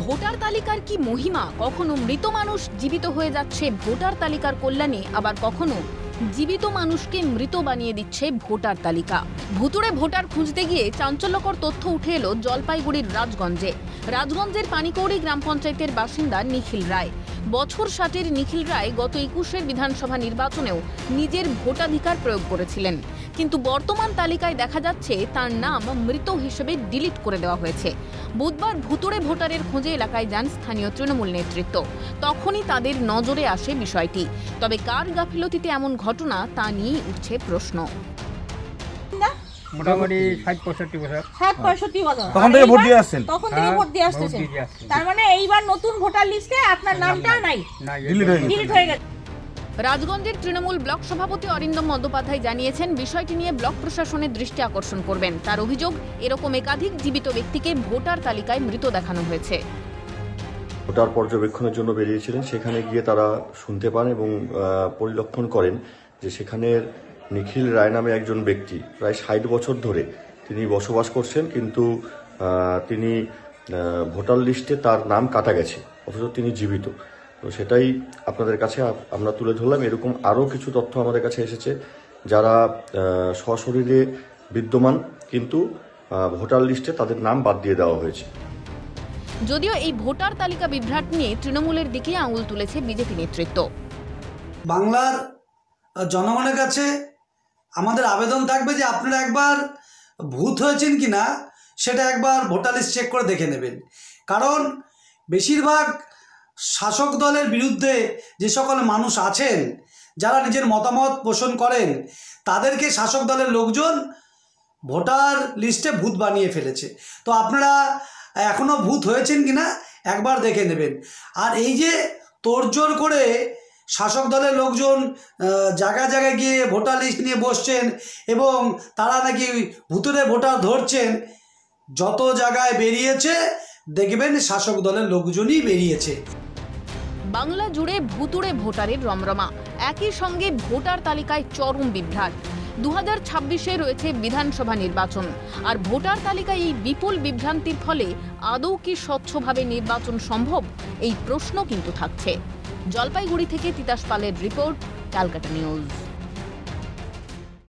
Voter তালিকার কি মহিমা? কখনো মৃত মানুষ জীবিত হয়ে যাচ্ছে ভোটার তালিকার কল্যাণে, আবার কখনো জীবিত মানুষকে মৃত বানিয়ে দিচ্ছে ভোটার তালিকা। ভুতুড়ে ভোটার খুঁজতে গিয়ে চাঞ্চল্যকর তথ্য উঠে এলো জলপাইগুড়ির রাজগঞ্জে। রাজগঞ্জের পানিকৌড়ি গ্রাম পঞ্চায়েতের বাসিন্দা নিখিল রায়। বছর ৬০-এর নিখিল রায় গত ২১-এর বিধানসভা নির্বাচনেও নিজের ভোটাধিকার প্রয়োগ করেছিলেন, কিন্তু বর্তমান তালিকায় দেখা যাচ্ছে তার নাম মৃত হিসেবে ডিলিট করে দেওয়া হয়েছে। বুধবার ভুতুড়ে ভোটারের খোঁজে এলাকায় যান স্থানীয় তৃণমূল নেতৃত্ব। তখনই তাদের নজরে আসে বিষয়টি। তবে কার গাফিলতিতে এমন ঘটনা তা নিয়েই উঠছে প্রশ্ন। মোটামুটি ৬০-৬৫ বছর। ৬০-৬৫ বছর তখন থেকে ভোট দিয়ে আসছেন? তখন থেকে ভোট দিয়ে আসতেছেন। তার মানে এইবার নতুন ভোটার লিস্টে আপনার নামটা নাই, ডিলিট হয়ে গেছে। রাজগঞ্জের তৃণমূল ব্লক সভাপতি অরিন্দম বন্দ্যোপাধ্যায় জানিয়েছেন, বিষয়টি নিয়ে ব্লক প্রশাসনের দৃষ্টি আকর্ষণ করবেন। তার অভিযোগ, এরকম একাধিক জীবিত ব্যক্তিকে ভোটার তালিকায় মৃত দেখানো হয়েছে। ভোটার পর্যবেক্ষণের জন্য বেরিয়েছিলেন, সেখানে গিয়ে তারা শুনতে পান এবং পরিলক্ষণ করেন যে সেখানের নিখিল রায় নামে একজন ব্যক্তি প্রায় ৬০ বছর ধরে তিনি বসবাস করছেন, কিন্তু তিনি ভোটার লিস্টে তার নাম কাটা গেছে, অথচ তিনি জীবিত। তো সেটাই আপনাদের কাছে আমরা তুলে ধরলাম। এরকম আরও কিছু তথ্য আমাদের কাছে এসেছে যারা সশরীরে বিদ্যমান, কিন্তু ভোটার লিস্টে তাদের নাম বাদ দিয়ে দেওয়া হয়েছে। যদিও এই ভোটার তালিকা বিভ্রাট নিয়ে তৃণমূলের দিকে আঙুল তুলেছে বিজেপি নেতৃত্ব। বাংলার জনগণের কাছে আমাদের আবেদন থাকবে যে আপনারা একবার ভূত হয়েছেন কিনা সেটা একবার ভোটার লিস্ট চেক করে দেখে নেবেন। কারণ বেশিরভাগ শাসক দলের বিরুদ্ধে যে সকল মানুষ আছেন যারা নিজের মতামত পোষণ করেন, তাদেরকে শাসক দলের লোকজন ভোটার লিস্টে ভূত বানিয়ে ফেলেছে। তো আপনারা এখনও ভূত হয়েছেন কিনা একবার দেখে নেবেন। আর এই যে তোড়জোড় করে শাসক দলের লোকজন জায়গায় জায়গায় গিয়ে ভোটার লিস্ট নিয়ে বসছেন এবং তারা নাকি ভুতুড়ে ভোটার ধরছেন, যত জায়গায় বেরিয়েছে দেখবেন শাসক দলের লোকজনই বেরিয়েছে। বাংলা জুড়ে ভুতুড়ে ভোটারের রমরমা, একই সঙ্গে ভোটার তালিকায় চরম বিভ্রাট। ২০২৬-এ রয়েছে বিধানসভা নির্বাচন, আর ভোটার তালিকায় এই বিপুল বিভ্রান্তির ফলে আদৌ কি স্বচ্ছভাবে নির্বাচন সম্ভব, এই প্রশ্ন কিন্তু থাকছে। জলপাইগুড়ি থেকে তিতাস পালের রিপোর্ট, ক্যালকাটা নিউজ।